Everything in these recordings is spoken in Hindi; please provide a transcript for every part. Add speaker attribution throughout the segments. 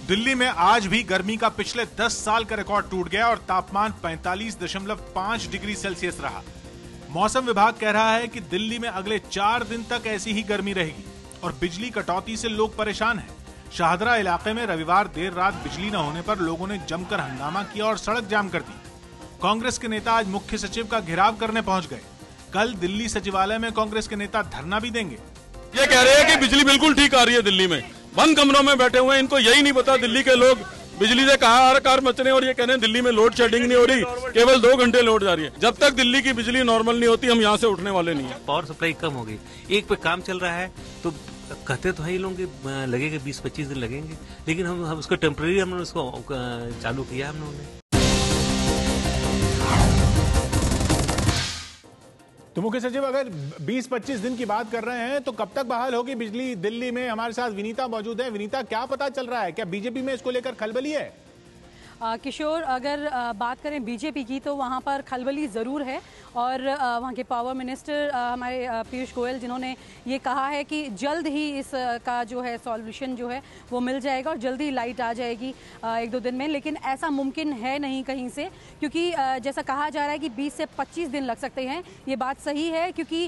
Speaker 1: दिल्ली में आज भी गर्मी का पिछले 10 साल का रिकॉर्ड टूट गया और तापमान 45.5 डिग्री सेल्सियस रहा। मौसम विभाग कह रहा है कि दिल्ली में अगले 4 दिन तक ऐसी ही गर्मी रहेगी और बिजली कटौती से लोग परेशान हैं। शाहदरा इलाके में रविवार देर रात बिजली न होने पर लोगों ने जमकर हंगामा किया और सड़क जाम कर दी। कांग्रेस के नेता आज मुख्य सचिव का घेराव करने पहुंच गए। कल दिल्ली सचिवालय में कांग्रेस के नेता धरना भी देंगे।
Speaker 2: ये कह रहे हैं कि बिजली बिल्कुल ठीक आ रही है, दिल्ली में बंद कमरों में बैठे हुए हैं, इनको यही नहीं पता दिल्ली के लोग बिजली से कहाँ हाहाकार मच रहे हैं और ये कह रहे हैं दिल्ली में लोड शेडिंग नहीं हो रही, केवल 2 घंटे लोड जा रही है। जब तक दिल्ली की बिजली नॉर्मल नहीं होती हम यहाँ से उठने वाले नहीं है।
Speaker 3: पावर सप्लाई कम हो गई, एक पे काम चल रहा है तो कहते तो है लोग लगेगा 20-25 दिन लगेंगे, लेकिन हम उसको टेम्परेरी हमने उसको चालू किया हम लोगों ने।
Speaker 4: तो मुख्य सचिव अगर 20-25 दिन की बात कर रहे हैं तो कब तक बहाल होगी बिजली दिल्ली में? हमारे साथ विनीता मौजूद है। विनीता, क्या पता चल रहा है? क्या बीजेपी में इसको लेकर खलबली है?
Speaker 5: किशोर, अगर बात करें बीजेपी की तो वहाँ पर खलबली ज़रूर है और वहाँ के पावर मिनिस्टर हमारे पीयूष गोयल, जिन्होंने ये कहा है कि जल्द ही इसका जो है सॉल्यूशन जो है वो मिल जाएगा और जल्दी लाइट आ जाएगी 1-2 दिन में। लेकिन ऐसा मुमकिन है नहीं कहीं से, क्योंकि जैसा कहा जा रहा है कि 20 से 25 दिन लग सकते हैं। ये बात सही है क्योंकि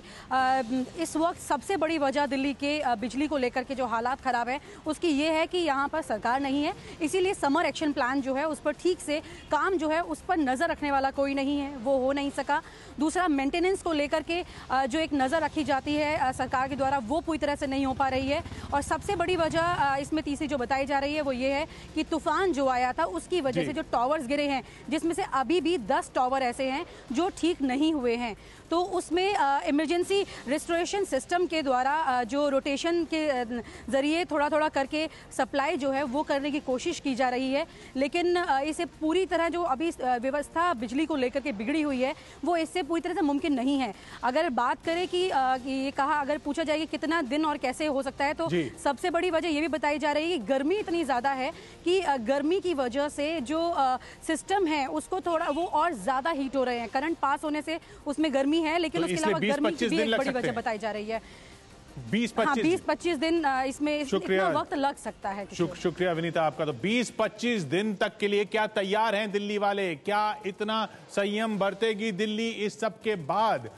Speaker 5: इस वक्त सबसे बड़ी वजह दिल्ली के बिजली को लेकर के जो हालात ख़राब है उसकी ये है कि यहाँ पर सरकार नहीं है। इसीलिए समर एक्शन प्लान जो है पर ठीक से काम जो है उस पर नजर रखने वाला कोई नहीं है, वो हो नहीं सका। दूसरा, मेंटेनेंस को लेकर के जो एक नज़र रखी जाती है सरकार के द्वारा, वो पूरी तरह से नहीं हो पा रही है। और सबसे बड़ी वजह इसमें तीसरी जो बताई जा रही है वो ये है कि तूफान जो आया था उसकी वजह से जो टावर्स गिरे हैं, जिसमें से अभी भी 10 टावर ऐसे हैं जो ठीक नहीं हुए हैं, तो उसमें इमरजेंसी रिस्टोरेशन सिस्टम के द्वारा जो रोटेशन के ज़रिए थोड़ा थोड़ा करके सप्लाई जो है वो करने की कोशिश की जा रही है। लेकिन इसे पूरी तरह जो अभी व्यवस्था बिजली को लेकर के बिगड़ी हुई है वो इससे पूरी तरह से मुमकिन नहीं है। अगर बात करें कि ये कहा, अगर पूछा जाए कि कितना दिन और कैसे हो सकता है, तो सबसे बड़ी वजह ये भी बताई जा रही है कि गर्मी इतनी ज़्यादा है कि गर्मी की वजह से जो सिस्टम है उसको थोड़ा वो और ज़्यादा हीट हो रहे हैं। करंट पास होने से उसमें गर्मी है, लेकिन
Speaker 4: तो
Speaker 5: उसके अलावा गर्मी की भी एक बड़ी वजह बताई जा रही है। 20-25 दिन इसमें इतना वक्त लग सकता है।
Speaker 4: शुक्रिया विनीता आपका। तो 20-25 दिन तक के लिए क्या तैयार हैं दिल्ली वाले? क्या इतना संयम बरतेगी दिल्ली इस सब के बाद?